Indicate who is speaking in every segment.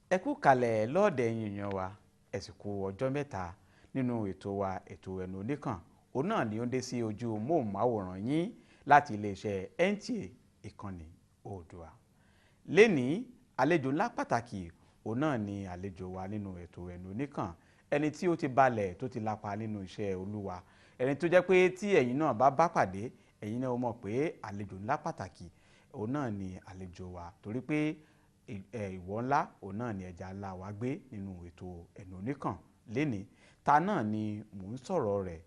Speaker 1: Ẹ kú kalẹ̀ lọ́ọ̀dẹ̀ yìnyín wa ẹ sì kú ọjọ́ mẹ́ta nínú ètò wa ètò ẹnu oníkàn òun náà ni ó ń dé sí ojú móhùnmáwòrán yín láti iléeṣẹ́ NTA ìkànnì Oòduà. Lénìí àlejò ńlá pàtàkì òun náà ni àlejò wa nínú ètò ẹnu oníkàn, ẹni tí ó ti balẹ̀ tó ti lapa nínú iṣẹ́ Olúwa, ẹni tó jẹ́ pé tí ẹ̀yin náà bá pàdé ẹ̀yin náà mọ̀ pé àlejò ńlá pàtàkì òun náà ni àlejò wa, torí pé ìwọ ńlá òun náà ni ẹja ńlá wa gbé nínú ètò ẹnu oníkàn. Lénìí ta náà ni mò ń sọ̀rọ̀ rẹ̀,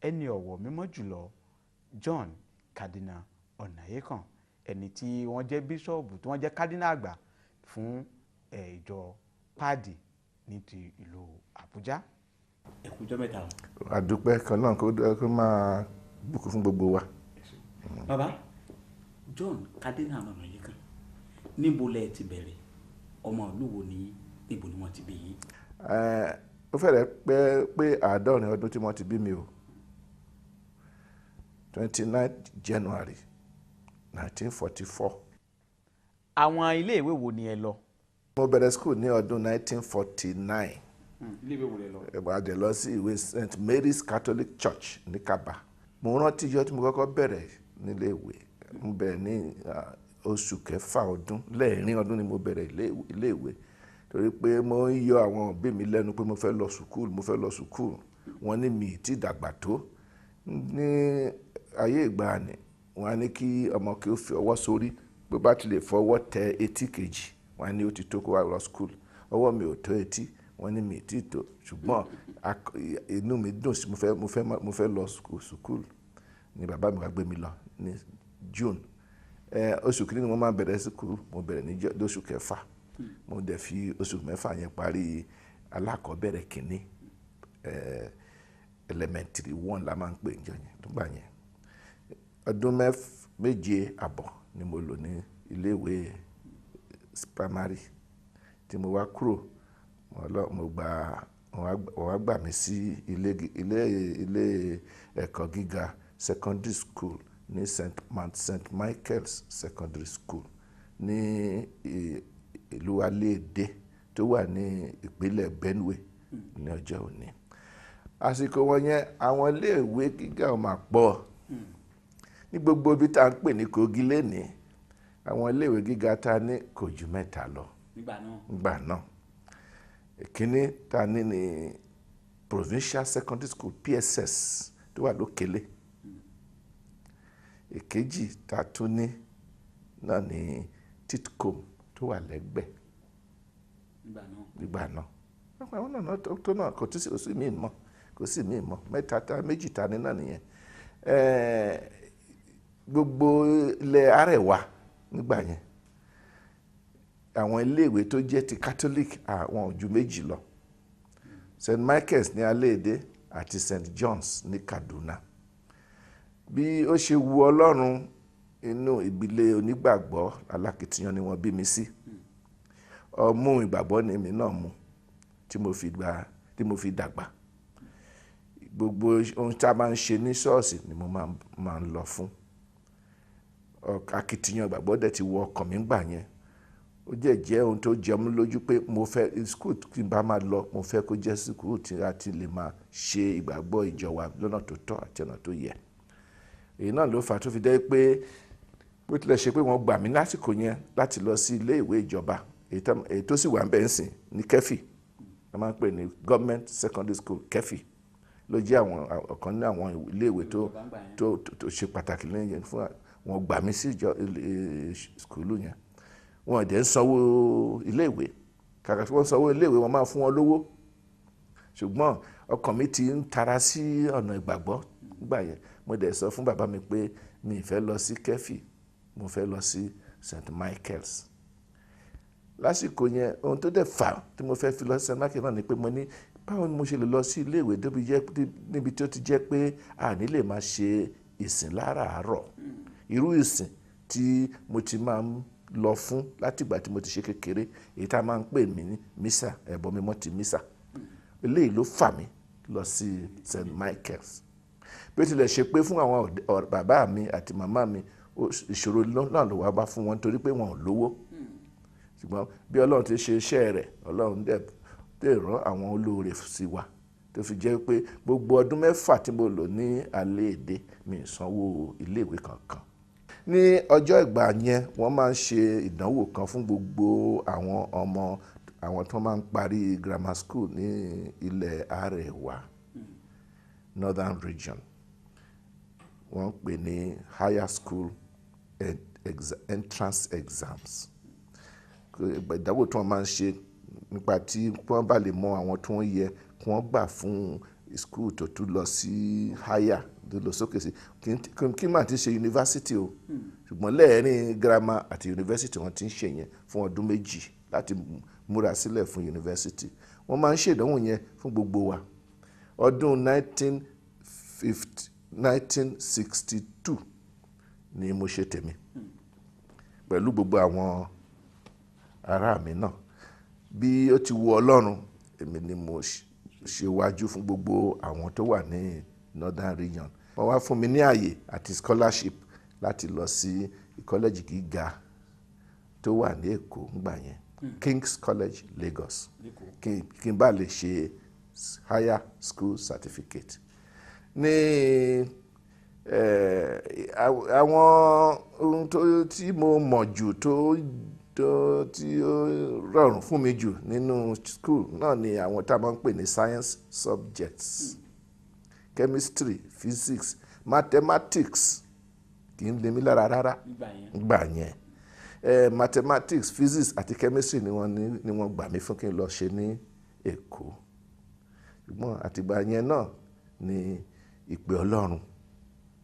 Speaker 1: ẹni ọ̀wọ̀ mímọ́ jùlọ John Cardinal Onaiyekan, ẹni tí wọ́n jẹ́ bíṣọ́ọ̀bù tí wọ́n jẹ́ cardinal àgbà fún ìjọ páàdì ní ti ìlú Abuja.
Speaker 2: Ẹ kú ọjọ́ mẹ́ta.
Speaker 3: Àdúpẹ́ kan náà kó máa bùkún fún gbogbo wa.
Speaker 2: Bàbá John Cardinal Onaiyekan, níbo lẹ ti bẹ̀rẹ̀, ọmọ ìlú wo ni, níbo ni wọ́n ti bí yín?
Speaker 3: Ó fẹ́rẹ̀ pé 50 ọdún tí wọ́n ti bí mi o. 29 January 1944.
Speaker 1: Àwọn iléèwé wo ni ẹ lọ?
Speaker 3: Mo bẹ̀rẹ̀ school ní ọdún 1949.
Speaker 1: Iléèwé wo lẹ lọ?
Speaker 3: Ìbàdàn lọ sí ìwé St. Mary's Catholic Church ní Kaba. Mo rántí ijọ́ tí mo kọ́kọ́ bẹ̀rẹ̀ níléèwé. Mo bẹ̀rẹ̀ ní oṣù kẹfà ọdún, lẹ́ẹ̀rin ọdún ni mo bẹ̀rẹ̀ iléèwé, torí pé mo ń yọ àwọn òbí mi lẹ́nu pé mo fẹ́ lọ sùkúl. Wọ́n ní mi ti dàgbà tó. Ní ayé ìgbàanì wọ́n á ní kí ọmọ kí ó fi ọwọ́ sórí, pé bá ti lè fọwọ́ tẹ etí kejì wọ́n á ní ó ti tó kó wá lọ sùkúl. Ọwọ́ mi ò tó etí, wọ́n ní mi ti tó, ṣùgbọ́n inú mi dùn sí mo fẹ́ lọ sùkúl. Ni bàbá mi wá gbé mi lọ ní June. Oṣù kìíní ni mo máa bẹ̀rẹ̀ sùkúl, mo bẹ̀rẹ̀ ní oṣù kẹfà. Mo dẹ̀ fi oṣù mẹ́fà yẹn parí alákọ̀ọ́bẹ̀rẹ̀ kìíní, elementary 1 la máa ń pè níjọ́ yẹn nígbà yẹn. Ọdún 7 àbọ̀ ni mo lò ní iléèwé primary. Tí mo wá kúrò wọ́n wá gbà mí sí ilé ẹ̀kọ́ gíga secondary school ní St. Michael's Secondary School ní ìlú Aléèdè tó wà ní ìpínlẹ̀ Benue ní ọjọ́ òní. Àsìkò wọn yẹn àwọn iléèwé gíga ò máa pọ̀ ní gbogbo ibi tá à ń pè ní Kogi lénìí. Àwọn iléèwé gíga ta ní kò ju 3 lọ nígbà náà. Ìkíní ta ní Provincial Secondary School PSS tó wà lókèlè. Ìkejì ta tún ní náà ní Titcom tó wà lẹ́gbẹ̀ẹ́ nígbà náà. Àwọn náà tó náà kò sí mí mọ́, méjì ta ní náà nìyẹn. Gbogbo ilẹ̀ Arẹwà nígbà yẹn àwọn iléèwé tó jẹ́ ti Catholic àwọn ò ju 2 lọ. St. Michael's ní Aléèdè àti St. John's ní Kaduna. Bí ó ṣe wu Ọlọ́run, inú ìbílẹ̀ onígbàgbọ́ alákìtìyàn ni wọ́n bí mi sí. Ọmú ìgbàgbọ́ ni èmi náà mú tí mo fi dàgbà. Gbogbo ohun tí a máa ń ṣe ní ṣọ́ọ̀ṣì ni mo máa ń lọ fún. Akitiyan ìgbàgbọ́ dẹ̀ ti wọ ọkàn mi gbà yẹn. Ó jẹ́ ohun tó jẹ mí lójú pé mo fẹ́ school tí n bá máa lọ, mo fẹ́ kó jẹ́ school tí a ti lè máa ṣe ìgbàgbọ́ ìjọ wa lọ́nà tó tọ́ àti ọ̀nà tó yẹ. Èyí náà ló fà á tó fi jẹ́ pé bó tilẹ̀ ṣe pé wọ́n gbà mí lásìkò yẹn láti lọ sí ilé ìwé ìjọba, èyí tó sì wà ń bẹ̀ ń sìn ní Kẹ́fì, a máa ń pè ní Government Secondary School Kẹ́fì, ló jẹ́ ọ̀kan ní àwọn ilé ìwé tó ṣe pàtàkì lẹ́yìn fún wọn. Gbà mí sí skúlù yẹn. Wọ́n dẹ̀ ń sanwó ilé ìwé, kàkà tí wọ́n sanwó ilé ìwé wọ́n máa fún wọn lówó. Ṣùgbọ́n ọkàn mi ti ń tara sí ọ̀nà ìgbàgbọ́ nígbà yẹn. Mo dẹ̀ sọ fún bàbá mi pé mi ì fẹ́ lọ sí Kẹ́fì, mo fẹ́ lọ sí St. Michael's. Lásìkò yẹn ohun tó dẹ̀ fà tí mo fẹ́ fi lọ sí St. Michael's náà ni pé mo ní báwo ni mo ṣe lè lọ sí ilé ìwé níbi tí ó ti jẹ́ pé a ní lè máa ṣe ìsìn láràárọ̀. Irú ìsìn tí mo ti máa ń lọ fún láti ìgbà tí mo ti ṣe kékeré, èyí tá a máa ń pè mí ní mísà, ẹbọ mímọ́ ti mísà. Eléyìí ló fà mí lọ sí St. Michael's. Bí ó tilẹ̀ ṣe pé fún àwọn bàbá mi àti màmá mi ìṣòro náà ló wá bá fún wọn torí pé wọn ò lówó. ṣùgbọ́n bí Ọlọ́run ti ṣe iṣẹ́ rẹ̀, Ọlọ́run dẹ̀ rán àwọn olóore sí wa tó fi jẹ́ pé gbogbo ọdún 6 tí mo lò ní alẹ́ èdè mi ì sanwó iléèwé kankan. Ní ọjọ́ ìgbà yẹn wọ́n máa ń ṣe ìdánwò kan fún gbogbo àwọn tó máa ń parí grammar school ní ilẹ̀ Àrẹwà Northern Region. Wọ́n pè ní higher school entrance exams. Ìdánwò tí wọ́n máa ń ṣe nípa tí wọ́n bá lè mọ àwọn tó ń yẹ kí wọ́n gbà fún school tó tún lọ sí higher tó lọ sókè sí kí máa ti ṣe yunifásitì o, ṣùgbọ́n lẹ́ẹ̀rin girama àti yunifásitì wọ́n ti ń ṣe yẹn fún ọdún 2 láti múra sílẹ̀ fún yunifásitì. Wọ́n máa ń ṣe ìdánwò yẹn fún gbogbo wa. Ọdún 1962 ni mo ṣe tèmi pẹ̀lú gbogbo àwọn ará mi náà. Bí ó ti wù Ọlọ́run, èmi ni mo ṣe wájú fún gbogbo àwọn tó wà ní Northern Region. Wọ́n wá fún mi ní àyè àti scholarship láti lọ sí college gíga tó wà ní Èkó ńgbà yẹn, King's College Lagos, kí n bá lè ṣe higher school certificate. Ní àwọn ohun tí mo mọ̀ jù tí ó rọrùn fún mi jù nínú school náà ni àwọn tá a máa ń pè ní science subjects, chemistry, physics, mathematics kì í lè mí lára rárá gbà yẹn. Mathematics, physics àti chemistry ni wọ́n gbà mí fún kí n lọ ṣe ní Èkó. Ṣùgbọ́n àtìgbà yẹn náà ni ìpè Ọlọ́run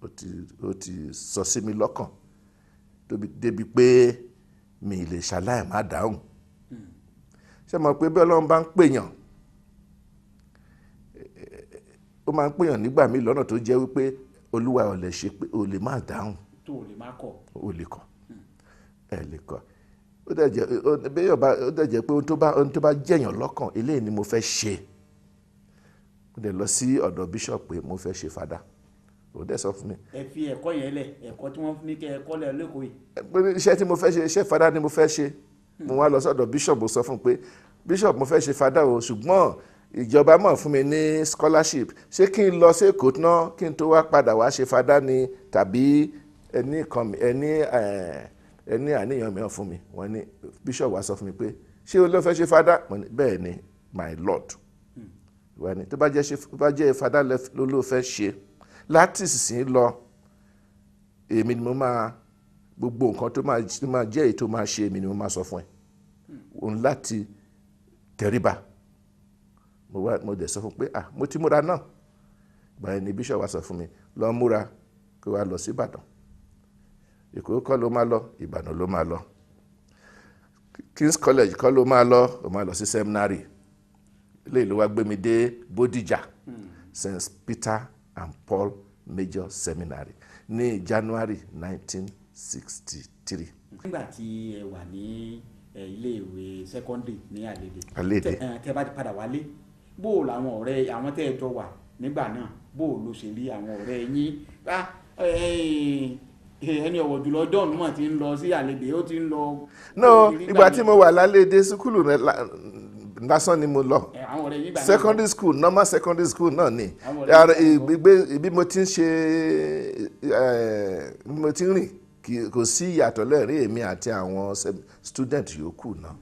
Speaker 3: ó ti sọ sí mi lọ́kàn débi pé mi lè ṣaláì má dáhùn. Ṣé mọ̀ pé bí Ọlọ́run bá ń pèyàn, ó máa ń pèyàn nígbà míì lọ́nà tó jẹ́ wípé Olúwa ò lè ṣe pé o lè má dáhùn.
Speaker 2: tó o lè má kọ̀.
Speaker 3: O lè kọ̀, ẹ lè kọ̀. Ó dẹ̀ jẹ́ pé ohun tó bá jẹ̀yàn lọ́kàn, eléyìí ni mo fẹ́ ṣe. Mo dẹ̀ lọ sí ọ̀dọ̀ bishop pé mo fẹ́ ṣe fada. Ó dẹ̀ sọ fún mi.
Speaker 2: Ẹ fi ẹ̀kọ́ yẹn lẹ̀, ẹ̀kọ́ tí wọ́n ní kẹ́ ẹ kọ́ lẹ̀ lẹ́kọ̀ọ́ yìí.
Speaker 3: Pé iṣẹ́ tí mo fẹ́ ṣe, iṣẹ́ fada ni mo fẹ́ ṣe. Mo wá lọ sọ́dọ̀ bishop, mo sọ fún pé bishop mo fẹ́ ṣe fada o, ṣùgbọ́n ìjọba mọ̀ fún mi ní scholarship. Ṣé kí n lọ sí Èkó náà kí n tó wá padà wá ṣe fada ni, tàbí ẹni àníyàn mìíràn fún mi? Wọ́n ní bishop wá sọ fún mi pé ṣé o lọ fẹ́ ṣe fada? Mo ní bẹ́ẹ̀ ni my lord. Wọ́n ní tó bá jẹ́ fada ló fẹ́ ṣe, láti ìsìn lọ èmi ni mo máa gbogbo nǹkan tó máa jẹ́ èyí tó máa ṣe, èmi ni mo máa sọ fún ẹ. Òun láti tẹríba. Mo dẹ̀ sọ fún pé mo ti múra náà. Báyìí ni bishop wá sọ fún mi, lọ múra kó wá lọ sí Ìbàdàn. Èkó kọ́ ló máa lọ, Ìbàdàn ló máa lọ. King's College kọ́ ló máa lọ, ó máa lọ sí seminary. Eléyìí ló wá gbé mi dé Bódìjà, St. Peter and Paul Major Seminary ní January 1963.
Speaker 2: Nígbà tí ẹ wà ní iléèwé secondary ní
Speaker 3: Àlédè,
Speaker 2: tẹ́ bá ti padà wálé, bó làwọn ọ̀rẹ́ àwọn tẹ́ ẹ jọ wà nígbà náà, bó ló ṣe rí àwọn ọ̀rẹ́ yín? Ẹni ọ̀wọ̀ jùlọ John mọ̀ ti ń lọ sí Àlédè, ó ti ń lọ.
Speaker 3: No, ìgbà tí mo wà l'Àlédè sukulu lásán ni mo lọ. Secondary school, normal secondary school náà ni. Ibi mo ti ń ṣe, mo ti ń rìn, kò sí ìyàtọ̀ lẹ́rìn èmi àti àwọn student yòókù náà.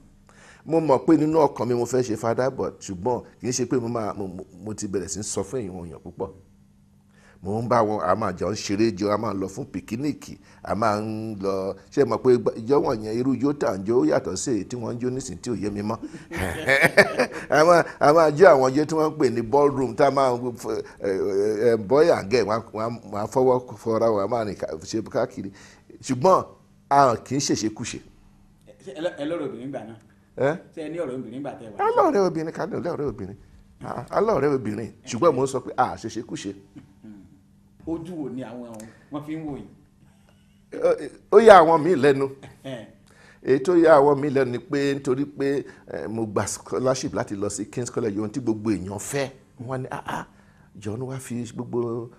Speaker 3: Mo mọ̀ pé nínú ọkàn mi mo fẹ́ ṣe fada, but ṣùgbọ́n kì í ṣe pé mo ti bẹ̀rẹ̀ sí sọ fún èèyàn púpọ̀. Mo ń bá wọn, a máa jọ ń ṣeré jọ, a máa ń lọ fún pìkíníìkì, a máa ń lọ, ṣe mọ̀ pé ìjọ wọ̀nyẹn irú yóò tà ń jó yàtọ̀ sí èyí tí wọ́n ń jó nísìnyí tí ò yé mi mọ́. A máa jó àwọn yé tí wọ́n ń pè ní ballroom, tá a máa boy and girl, wọ́n á fọwọ́ fọra wọn, a máa rìn ṣe káàkiri. Ṣùgbọ́n a kì í ṣèṣekúṣe.
Speaker 2: Ẹ lọ́rọ̀ obìnrin gbà náà? Ṣé ẹ ní ọ̀rẹ́ obìnrin gbà tẹ́ wà?
Speaker 3: Alọ́ọ̀rẹ́ obìnrin kan ní ọ̀rẹ́ obìnrin. Alọ́ọ̀rẹ́ obìnrin, ṣùgbọ́n mo ń sọ pé a ṣèṣekúṣe.
Speaker 2: Ojú wo ni àwọn wọn fi ń wò yìí?
Speaker 3: Ó yà àwọn míì lẹ́nu. Èyí tó yà àwọn míì lẹ́nu ni pé nítorí pé mo gba scholarship láti lọ sí King's College, ohun tí gbogbo èèyàn fẹ́. Wọ́n ní John wá fi gbogbo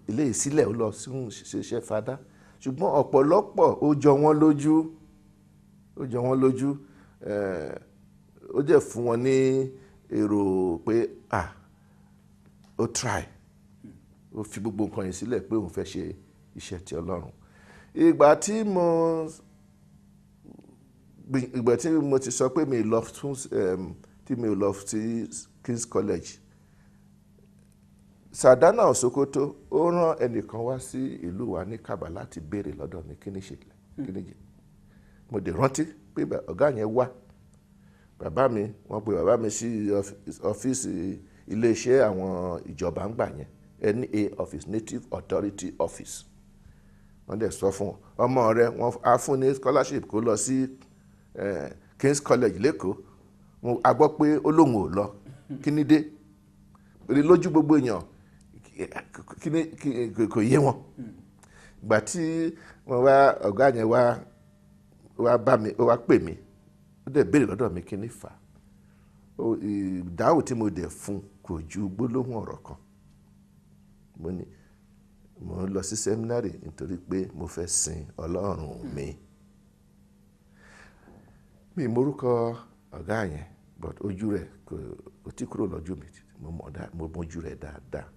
Speaker 3: ilé ìsílẹ̀ ó lọ ṣiṣẹ́ fada. Ṣùgbọ́n ọ̀pọ̀lọpọ̀ ó jọ wọ́n lójú. ó jọ wọ́n lójú, ó jẹ́ fún wọn ní èrò pé ó try, ó fi gbogbo nǹkan yìí sílẹ̀ pé òun fẹ́ ṣe iṣẹ́ ti Ọlọ́run. Ìgbà tí mo ti sọ pé mi lọ sí King's College, Sàdánà Òsókótó ó rán ẹnìkan wá sí ìlú wa ní Kábà láti béèrè lọ́dọ̀ mi kí ni ṣe. Mo dẹ̀ rántí pé ọ̀gá yẹn wá. Wọ́n pe bàbá mi sí ọ́fíìsì iléeṣẹ́ àwọn ìjọba ń gbà yẹn, NA office, Native Authority Office. Wọ́n dẹ̀ sọ fún ọmọ rẹ̀, wọ́n á fún ní scholarship kó lọ sí King's College lẹ́kọ̀ọ́. A gbọ́ pé ó lóun ò lọ, kí ni dé? Rí lójú gbogbo èèyàn kò yé wọn. Ìgbà tí ọ̀gá yẹn wá bá mi, ó wá pè mí, ó dẹ̀ béèrè lọ́dọ̀ mi kí ni fà. Ìdáhùn tí mo dẹ̀ fún kò ju gbólóhùn ọ̀rọ̀ kan. Mo ní mo ń lọ sí sẹ́mínárì nítorí pé mo fẹ́ sin Ọlọ́run mi. Mi mórúkọ ọ̀gá yẹn, but ojú rẹ̀ kò tí kúrò lójú mi, mo mọjú rẹ̀ dáadáa.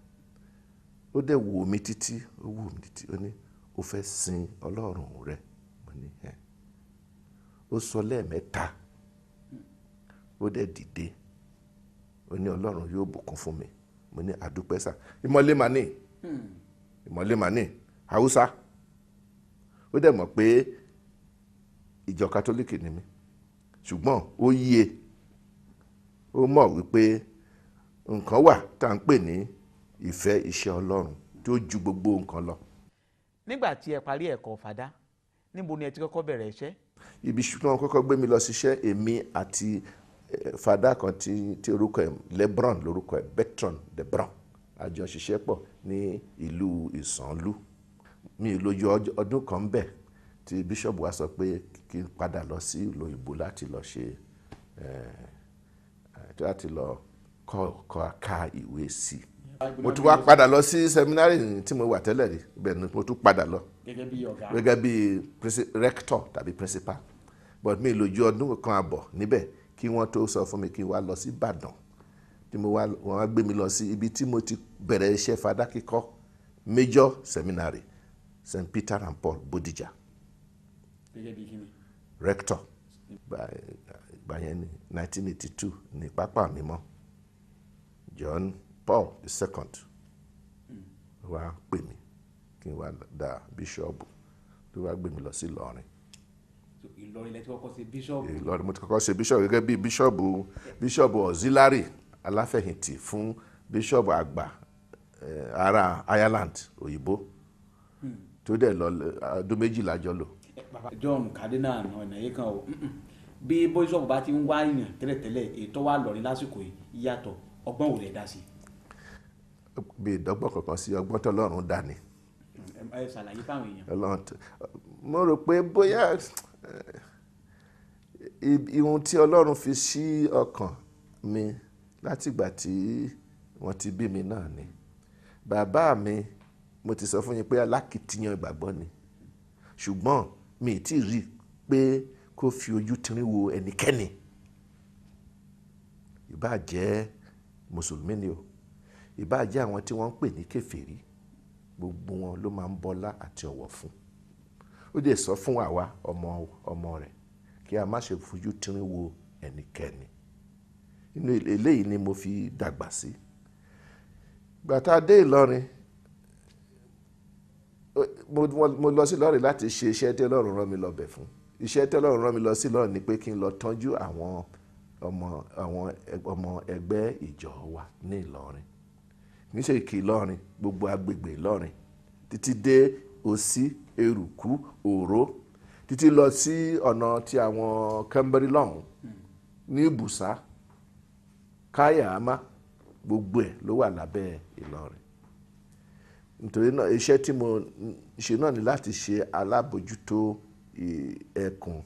Speaker 3: Ó dẹ̀ wò mí títí, ó ní ó fẹ́ sin Ọlọ́run rẹ̀. Mo ní ó sọ lẹ́ẹ̀mẹ́ta, ó dẹ̀ dìde, ó ní Ọlọ́run yóò bùkún fún mi. Mo ní àdúpẹ́ sà. Ìmọ̀lé màní Haúsá. Ó dẹ̀ mọ̀ pé ìjọ Kátólíkì ni mí, ṣùgbọ́n ó yé, ó mọ̀ wípé nǹkan wà tá à ń pè ní ìfẹ́ iṣẹ́ Ọlọ́run tó ju gbogbo nǹkan lọ.
Speaker 1: Nígbà tí ẹ parí ẹ̀kọ́ fàdá, níbo ni ẹ ti kọ́kọ́ bẹ̀rẹ̀ iṣẹ́?
Speaker 3: Ibi ṣùgbọ́n kọ́kọ́ gbé mi lọ síṣẹ́, èmi àti fàdá kan tí orúkọ ẹ̀ Lebron lórúkọ ẹ̀, Bertrand Lebron, a jọ ṣiṣẹ́ pọ̀ ní ìlú Ìsànlú. Mi lójú ọdún kan bẹ̀ tí bíṣọ̀bù wa sọ pé kí n padà lọ sí ìlú òyìnbó láti lọ kọ́ ká ìwé sí. Mo tún wá padà lọ sí sẹ́mínárì tí mo wà tẹ́lẹ̀ rí, bẹ́ẹ̀ ni mo tún padà lọ gẹ́gẹ́ bí rector tàbí principal. But mi lójú ọdún kan àbọ̀ níbẹ̀ kí wọ́n tó sọ fún mi kí n wá lọ sí Ìbàdàn, tí wọ́n wá gbé mi lọ sí ibi tí mo ti bẹ̀rẹ̀ iṣẹ́ fàdá kíkọ́, Major Seminary, St. Peter and Paul, Bodija. Rector. Ìgbà yẹn ní 1982 ní pápá mímọ́ John Paul II wá pè mí kí n wá da bíṣọ́ọ̀bù tó wá gbé mi lọ sí Ìlọrin.
Speaker 2: Ìlọrin lẹ ti kọ́kọ́ ṣe bíṣọ́ọ̀bù?
Speaker 3: Ìlọrin mo ti kọ́kọ́ ṣe bíṣọ́ọ̀bù gẹ́gẹ́ bí bíṣọ́ọ̀bù auxiliary aláfẹ̀yìntì fún bíṣọ́ọ̀bù àgbà ará Ireland òyìnbó tó dẹ̀ lọ ọdún 12 jọ lò.
Speaker 2: John Cardinal Onaiyekan o, bí bíṣọ́ọ̀bù bá ti ń wá èèyàn tẹ́lẹ̀tẹ́lẹ̀ ètò wà lọ́rin lásìkò yìí yàtọ̀, ọgbọ́n ò lè dá sí?
Speaker 3: Bí ìdọ́gbọ́n kankan sí ọgbọ́n tó Ọlọ́run dá ni.
Speaker 2: Ẹ ṣàlàyé fáwọn èèyàn.
Speaker 3: Mo rò pé bóyá ihun tí Ọlọ́run fi sí ọkàn mi látìgbà tí wọ́n ti bí mi náà ni. Bàbá mi, mo ti sọ fún yín pé alákìtìyàn ìgbàgbọ́ ni, ṣùgbọ́n mi ì tí rí pé kó fi ojú tínrín wo ẹnikẹ́ni. Ìbá jẹ́ mùsùlùmí ni o, ìbá jẹ́ àwọn tí wọ́n ń pè ní kèfèrí, gbogbo wọn ló máa ń bọlá àti ọ̀wọ̀ fún. Ó dẹ̀ sọ fún àwa ọmọ rẹ̀ kí a má ṣe fojú tínrín wo ẹnikẹ́ni. Inú eléyìí ni mo fi dàgbà sí. Ìgbà tá a dé Ìlọrin, mo lọ sí Ìlọrin láti ṣe iṣẹ́ tí Ọlọ́run rán mi lọ bẹ̀ fún. Iṣẹ́ tí Ọlọ́run rán mi lọ sí Ìlọrin ni pé kí n lọ tọ́jú àwọn ọmọ ẹgbẹ́ ìjọ wa ní Ìlọrin. Kì í ṣe ìkì Ìlọrin, gbogbo agbègbè Ìlọrin títí dé Òsì, Èrùkú, Òró, títí lọ sí ọ̀nà tí àwọn Kẹ́mbẹ́rí lọ́hùn ní Ìbùsá, Káyàmá, gbogbo ẹ̀ ló wà lábẹ́ Ìlọrin. Nítorí náà iṣẹ́ tí mo ṣe náà ni láti ṣe alábòjútó ẹkùn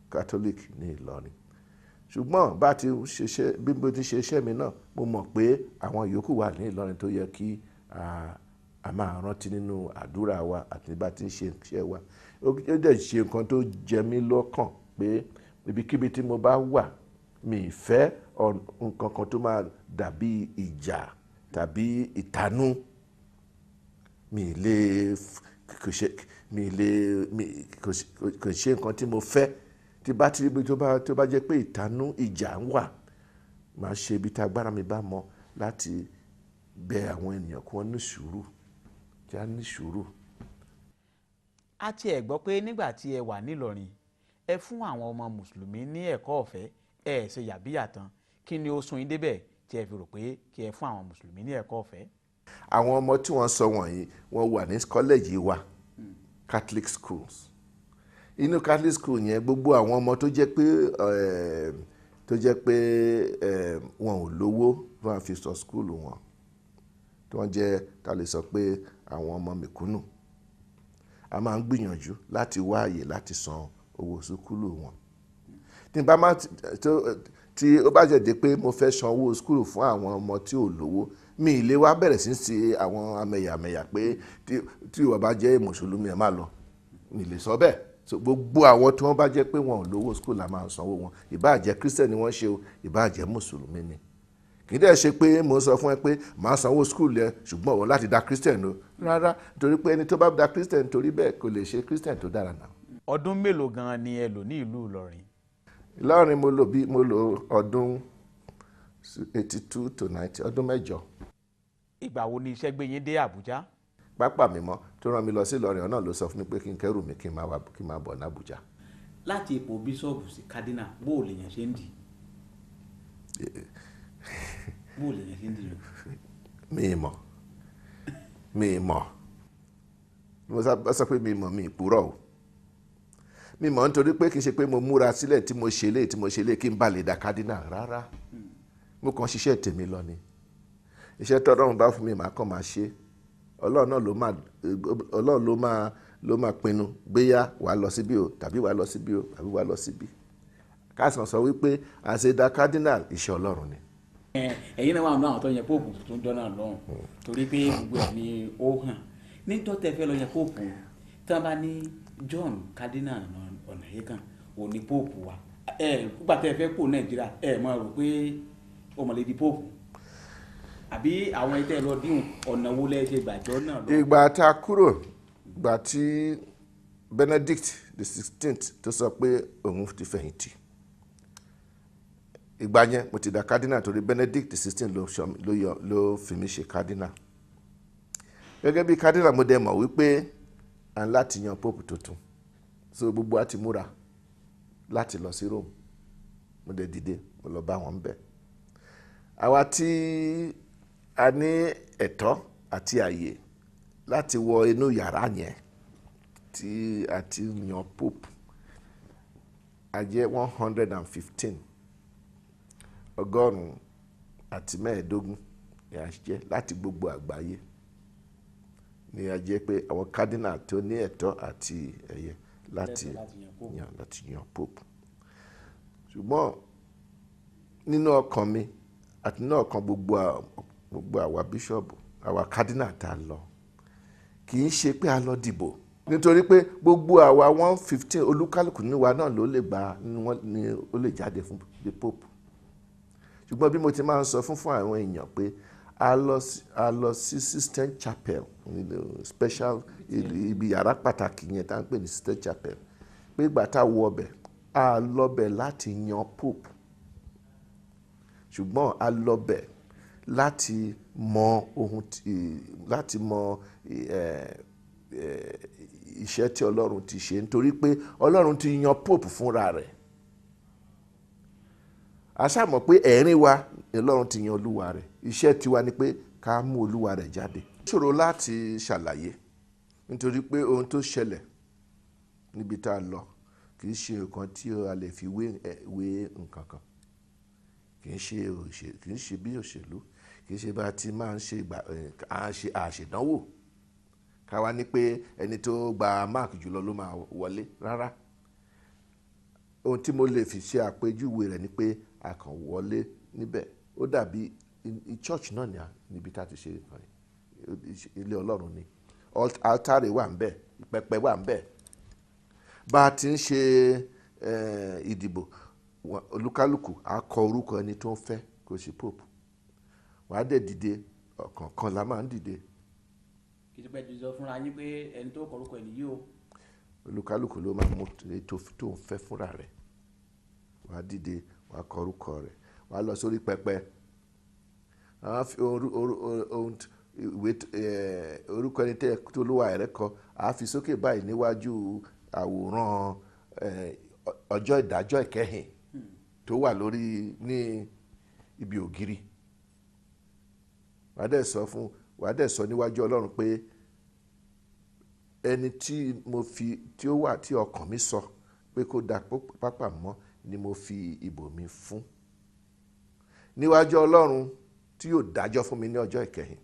Speaker 3: Catholic ní Ìlọrin. Ṣùgbọ́n bí mo ti ṣe iṣẹ́ mi náà, mo mọ̀ pé àwọn yòókù wà ní Ìlọrin tó yẹ kí a máa rántí nínú àdúrà wa àti bá ti ń ṣe iṣẹ́ wa. Ó dẹ̀ ṣe nǹkan tó jẹ mí lọ́kàn pé ibikíbi tí mo bá wà mi ì fẹ́ nǹkan kan tó máa dàbí ìjà tàbí ìtanú. mi lè kò ṣe nǹkan tí mo fẹ́. tí bá ti ríbi tó bá jẹ́ pé ìtanú ìjà ń wà, màá ṣe ibi tí agbára mi bá mọ láti bẹ àwọn ènìyàn kí wọ́n ní sùúrù, kí á ní sùúrù.
Speaker 1: a tiẹ̀ gbọ́ pé nígbà tí ẹ wà nílọrin ẹ fún àwọn ọmọ mùsùlùmí ní ẹ̀kọ́ ọ̀fẹ́ ẹ ṣe yàbíyà tán. kí ni ó sún yín débẹ̀ tí ẹ fi rò pé kí ẹ fún àwọn mùsùlùmí ní ẹ̀kọ́ ọ̀fẹ́?
Speaker 3: àwọn ọmọ tí wọ́n sọ wọ̀nyí wọ́n wà ní kọ́lẹ́jì wa, Catholic schools. inú Catholic school yẹn gbogbo àwọn ọmọ tó jẹ́ pé wọn ò lówó wọn fi sọ skúlù wọn, tí wọ́n jẹ́ ká lè sọ pé àwọn ọmọ mẹ̀kúnnù, a máa ń gbìyànjú láti wá àyè láti san owó skúlù wọn. tí ó bá jẹ́ dé pé mo fẹ́ san owó skúlù fún àwọn ọmọ tí ò lówó, mi ì lè wá bẹ̀rẹ̀ sí ṣe àwọn amẹ̀yàmẹ̀yà pé tí ìwọ bá jẹ́ mùsùlùmí ẹ má lọ, mi ì lè sọ bẹ́ẹ̀. so gbogbo àwọn tí wọ́n bá jẹ́ pé wọn ò lówó skúlù la máa sanwó wọn, ìbáà jẹ́ kírísítẹ̀nì wọ́n ṣe o, ìbáà jẹ́ mùsùlùmí ni. kì í dẹ̀ ṣe pé mo sọ fún ẹ pé màá sanwó skúlù ẹ ṣùgbọ́n wọ́n láti da kírísítẹ̀nì o, rárá, nítorí pé ẹni tó bá da kírísítẹ̀nì torí bẹ́ẹ̀ kò lè ṣe kírísítẹ̀nì tó dára náà.
Speaker 1: ọdún mélòó gan-an ni ẹ lò ní ìlú Ìlọrin?
Speaker 3: Ìlọrin mo lò ọdún 82 to 90, ọdún 8.
Speaker 1: ìgbà wo ni iṣẹ́ gbé yín dé Àbújá?
Speaker 3: pápá mi mọ́ tó rán mi lọ sí Ìlọrin ọ̀nà ló sọ fún mi pé kí n kẹ́rù mi kí n máa bọ̀ ní Àbújá.
Speaker 2: láti ipò bíṣọ̀bù sí kádínà bó o lè yàn ṣe ń dì? bó o lè yàn ṣe ń dì rẹ?
Speaker 3: mi mọ̀ mo sọ pé mi mọ̀ mi ìpúrọ̀ o. mi mọ̀ nítorí pé kì í ṣe pé mo múra sílẹ̀ tí mo ṣe lé kí n bá lè da kádínà rárá. mo kàn ṣiṣẹ́ tèmi lọ ni. iṣẹ́ tọ́lọ́run bá fún mi màá kàn máa ṣe. Ọlọ́run ló máa pinnu gbéyà wàá lọ síbí o tàbí wàá lọ síbí o tàbí wàá lọ síbí. káàsán sọ wípé àṣedá kádínà iṣẹ́ Ọlọ́run ni.
Speaker 2: ẹ̀yin náà wà nínú àwọn tó yẹ póòpù tó ń jọ́nà lọ́hùn torí pé gbogbo ẹ̀ ni ó hàn níjọ́ tẹ́ fẹ́ lọ yẹ póòpù tí wọ́n bá ní John Cardinal Onaiyekan òní póòpù wa nígbà tẹ́ fẹ́ kó Nàìjíríà máa rò pé ó mọ̀ lè di póòpù àbí àwọn ẹ̀tẹ́ lọ díhùn ọ̀nà wo lẹ́ ṣe gbàjọ́ náà lọ.
Speaker 3: ìgbà tá a kúrò ìgbà tí Benedict XVI tó sọ pé òun ti fẹ̀yìntì, ìgbà yẹn mo ti da cardinal torí Benedict XVI ló fi mí ṣe cardinal. gẹ́gẹ́ bí cardinal mo dẹ̀ mọ̀ wípé à ń láti yan pope tuntun, so gbogbo a ti múra láti lọ sí Rome. mo dẹ̀ dìde mo lọ bá wọn bẹ̀. àwa tí a ní ẹ̀tọ́ àti àyè láti wọ inú yàrá yẹn tí a ti yan pope a jẹ́ 115 ọgọ́rùn-ún àti mẹ́ẹ̀ẹ́dógún ni a jẹ́ láti gbogbo àgbáyé, ni a jẹ́ pé àwọn cardinal tó ní ẹ̀tọ́ àti ẹ̀yẹ láti yan pope. ṣùgbọ́n nínú ọkàn mi àti nínú ọkàn gbogbo àwa bíṣọ̀bù àwa cardinal tá a lọ kì í ṣe pé a lọ dìbò, nítorí pé gbogbo àwa 115 olúkálùkù nínú wa náà ló lè gbà ní ó lè jáde fún the pope. ṣùgbọ́n bí mo ti máa ń sọ fún àwọn èèyàn pé a lọ sí Sistine Chapel, special ibi yàrá pàtàkì yẹn tá à ń pè ní Sistine Chapel, pé ìgbà tá a wọ ọbẹ̀ a lọ bẹ̀ láti yan pope, ṣùgbọ́n a lọ bẹ̀ láti mọ iṣẹ́ tí Ọlọ́run ti ṣe, nítorí pé Ọlọ́run ti yan pope fúnra rẹ̀. a ṣàmọ̀ pé ẹ̀rín wa Ọlọ́run ti yan olúwa rẹ̀, iṣẹ́ tiwa ni pé ká mú olúwa rẹ̀ jáde. ó ṣòro láti ṣàlàyé nítorí pé ohun tó ṣẹlẹ̀ níbi tá a lọ kì í ṣe nǹkan tí a lè fi wé nǹkan kan, kì í ṣe bí òṣèlú, kì í ṣe bá ti máa ń ṣe àṣedánwò ká wá ní pé ẹni tó gba mark jùlọ ló máa wọlé, rárá. ohun tí mo lè fi ṣe àpèjúwe rẹ̀ ni pé a kàn wọlé níbẹ̀, ó dàbí church náà níbi tá a ti ṣe ilé Ọlọ́run ni, altare wà ń bẹ̀, pẹpẹ wà ń bẹ̀, bá a ti ń ṣe ìdìbò olúkálùkù á kọ orúkọ ẹni tó ń fẹ́ kó ṣe pope wàá dẹ̀ dìde ọ̀kọ̀ọ̀kan la máa ń dìde.
Speaker 2: kì í ṣe pé ti sọ fúnra yín pé ẹni tó kọrúkọ ẹ̀ nìyí o.
Speaker 3: olúkálùkù ló máa mú ètò tó ń fẹ́ fúnra rẹ̀ wàá dìde wàá kọ orúkọ rẹ̀ wàá lọ sórí pẹpẹ àwọn fi orúkọ ẹni tó lówó àìrẹ́ kọ àá fi sókè báyìí níwájú àwòrán ọjọ́ ìdájọ́ ìkẹyìn tó wà lórí ní ibi ògiri wàá dẹ̀ sọ níwájú Ọlọ́run pé ẹni tí ó wà tí ọkàn mi sọ pé kó da pápá mọ́ ni mo fi ìbò mi fún níwájú Ọlọ́run tí yóò dájọ́ fún mi ní ọjọ́ ìkẹyìn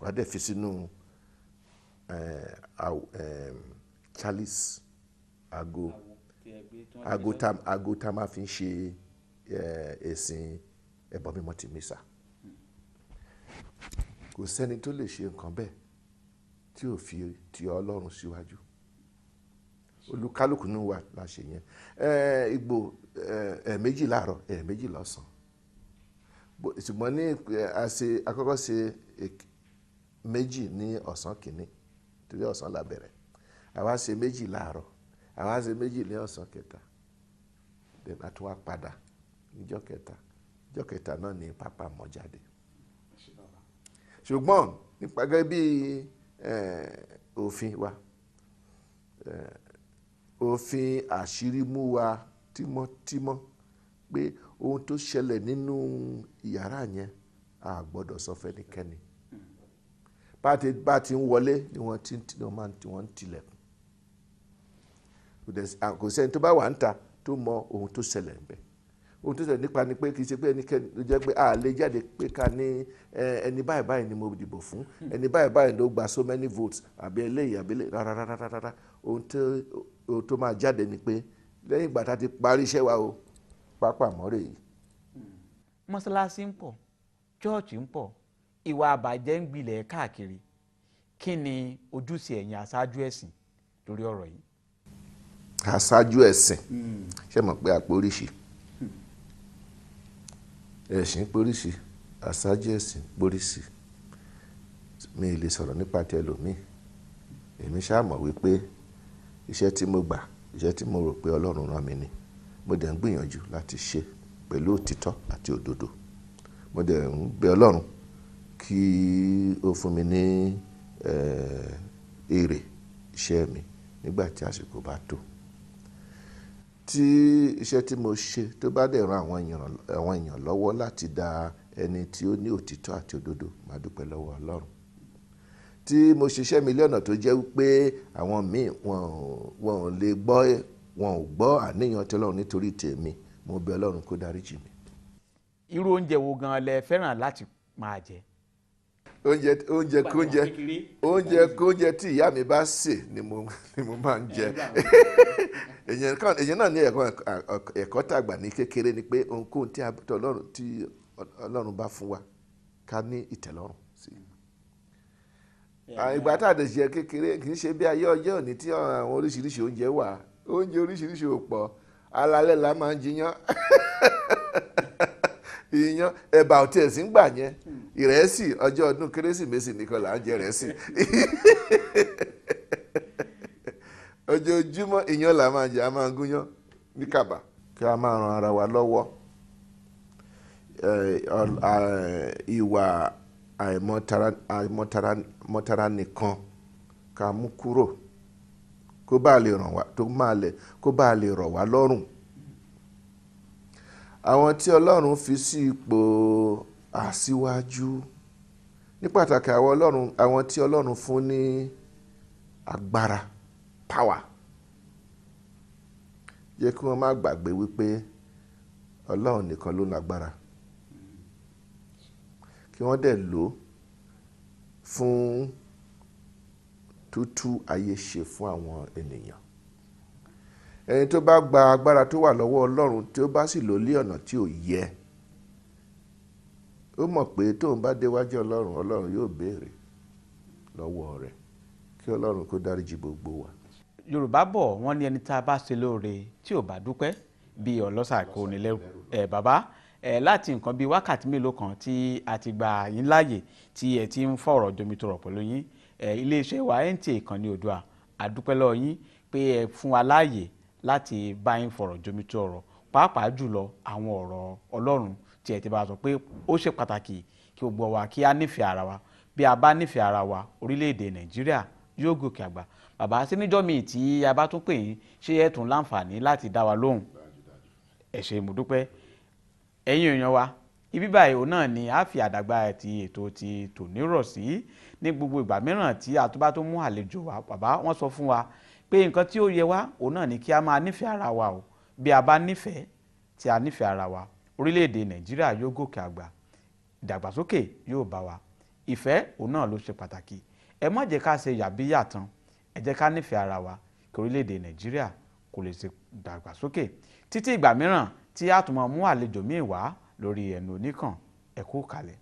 Speaker 3: wàá dẹ̀ fi sínú chalice ago tá máa fi ń ṣe ẹ̀sìn ẹbọ mímọ́ ti mísà kò sẹ́ni tó lè ṣe nǹkan bẹ́ẹ̀ tí ò fi ti Ọlọ́run síwájú olúkálùkù ní wà láṣẹ yẹn ìgbò ẹ̀ẹ̀méjì láàárọ̀ ẹ̀ẹ̀méjì lọ́sàn ṣùgbọ́n ní àkọ́kọ́ ṣe méjì ní ọ̀sán kìíní torí ọ̀sán la bẹ̀rẹ̀ àwa ṣe méjì láàárọ̀ àwa ṣe méjì ní ọ̀sán kẹta then a tún wá padà níjọ́ kẹta náà ní pápá mọ́ jáde ṣùgbọ́n nípa gẹ́gẹ́ bí òfin wa òfin àṣírí mú wa tímọ́tímọ́ pé ohun tó ṣẹlẹ̀ nínú ìyàrá yẹn a gbọ́dọ̀ sọ fẹ́nikẹ́ni bá ti ń wọlé ni wọ́n ń tilẹ̀kùn kò sẹ́ni tó bá wà ń ta tó mọ ohun tó ṣẹlẹ̀ ńbẹ̀ ohun tó ṣẹlẹ̀ nípa ni pé kì í ṣe pé ẹnikẹ́ni ló jẹ́ pé a lè jáde pé ká ní ẹni báyìí báyìí ni mo dìbò fún ẹni báyìí báyìí ló gba so many votes àbí eléyìí àbí eléyìí rárá ohun tó máa jáde ni pé lẹ́yìn ìgbà tá a ti parí iṣẹ́ wa o pápá mọ́rẹ̀ yìí.
Speaker 1: mọ́sálásí ń pọ̀ chọ́ọ̀chì ń pọ̀ ìwà àbàjẹ́ ń gbilẹ̀ káàkiri kí ni ojúṣe ẹ̀yin aṣáájú ẹ̀sìn lórí ọ̀rọ̀ yìí.
Speaker 3: aṣáájú ẹ̀sìn ṣe mọ̀ pé àpò oríṣi ẹ̀sìn póríṣi aṣáájú ẹ̀sìn póríṣi mi ì lè sọ̀rọ̀ nípa ti ẹlòmíì èmi ṣáà mọ̀ wípé iṣẹ́ tí mo gbà iṣẹ́ tí mo rò pé Ọlọ́run rán mi ni mo dẹ̀ ń gbìyànjú láti ṣe pẹ̀lú òtítọ́ àti òdodo mo dẹ̀ ń bẹ Ọlọ́run kí ó fún mi ní èrè iṣẹ́ mi nígbà tí àsìkò bá tó tí iṣẹ́ tí mo ṣe tó bá dẹ̀ ran àwọn èèyàn lọ́wọ́ láti dá ẹni tí ó ní òtítọ́ àti òdodo máa dúpẹ́ lọ́wọ́ Ọlọ́run tí mo ṣiṣẹ́ mi lọ́nà tó jẹ́ pé àwọn míì wọn ò lè gbọ́ àníyàn tí Ọlọ́run nítorí tèmi mo bẹ̀ Ọlọ́run kó dáríjì mi.
Speaker 1: irú oúnjẹ wo gan lẹ fẹ́ràn láti máa jẹ.
Speaker 3: oúnjẹ tí ìyá mi bá sè ni mo máa ń jẹ èyàn náà ní ẹ̀kọ́ tàgbà ní kékeré ni pé ohunkóhun tí Ọlọ́run bá fún wa ká ní ìtẹ́lọ́rùn sí ìgbà tá a dẹ̀ ṣe kékeré kì í ṣe bí ayé ọjọ́ òní tí àwọn oríṣiríṣi oúnjẹ wà oúnjẹ oríṣiríṣi ò pọ̀ alalẹ́ la máa ń jiyán iyán ẹ̀bà ò tiẹ̀ sí ń gbà yẹn ìrẹsì ọjọ́ ọdún kérésìmesì nìkan là ń jẹ ìrẹsì ojoojúmọ́ iyán là máa jẹ a máa gúnyán ní kàbà kí a máa ran ara wa lọ́wọ́ ìwà àìmọ̀tara nìkan ká mú kúrò kó bá lè rọ̀ wá lọ́rùn àwọn tí Ọlọ́run fi sí ipò aṣíwájú ní pàtàkì àwọn tí Ọlọ́run fún ní agbára power jẹ́ kí wọ́n má gbàgbé wípé Ọlọ́run nìkan ló lágbára kí wọ́n dẹ̀ lò fún tútú ayé ṣe fún àwọn ènìyàn ẹni tó bá gba agbára tó wà lọ́wọ́ Ọlọ́run tí ó bá sì lò lé ọ̀nà tí ò yẹ ó mọ̀ pé tóun bá déwájú Ọlọ́run yóò béèrè lọ́wọ́ rẹ̀ kí Ọlọ́run kó dáríjì gbogbo wa.
Speaker 1: Yorùbá bọ̀ wọ́n ní ẹni tá a bá ṣe lóore tí ò bá dúpẹ́ bí ọlọ́ṣà kò ní lẹ́rù. Bàbá láti nǹkan bíi wákàtí mélòó kan tí a ti gba yín láàyè tí ẹ ti ń fọ̀rọ̀ jomitoro pẹ̀lú yín, iléeṣẹ́ wa NTA Ìkànnì Oòduà a dúpẹ́ lọ́wọ́ yín pé ẹ fún wa láàyè láti bá yín fọ̀rọ̀ jomitoro pàápàá jùlọ àwọn ọ̀rọ̀ Ọlọ́run tí ẹ ti bá sọ pé ó ṣe pàtàkì kí gbogbo wa kí a nífẹ̀ẹ́ ara wa. Bí a bá nífẹ̀ẹ́ ara wa, orílẹ̀-èdè Nàìjíríà yóò gòkè àgbà. Bàbá sí níjọ́ mi tí a bá tún pè yín ṣé ẹ tún láǹfààní láti dá wa lóhùn. Ẹ ṣé mo dúpẹ́. Ẹ̀yin èèyàn wa, ibi báyìí òun náà ni a fi àdàgbà ti ètò ti tòní rọ̀ sí. Ní gbogbo ìgbà mìíràn tí a tó bá tó mú àlejò wa, bàbá wọ́n sọ fún wa pé nǹkan tí ó yẹ wá òun náà ni kí a máa nífẹ̀ẹ́ ara wa o. Bí a bá nífẹ̀ẹ́ tí a nífẹ̀ẹ́ ara wa, orílẹ̀-èdè Nàìjíríà yóò gòkè àgbà, ìdàgbàsókè yóò bá wa. Ìfẹ́ òun náà ló ṣe pàtàkì. Ẹ má jẹ́ ká ṣe yàbíyàtàn, ẹ jẹ́ ká nífẹ̀ẹ́ ara wa kí orílẹ̀-èdè Nàìjíríà kó lè ṣe ìdàgbàsókè. Títí ìgbà mìíràn tí a tún máa mú àlejò míì wá lórí Ẹnu Oníkàn, ẹ kú kalẹ̀.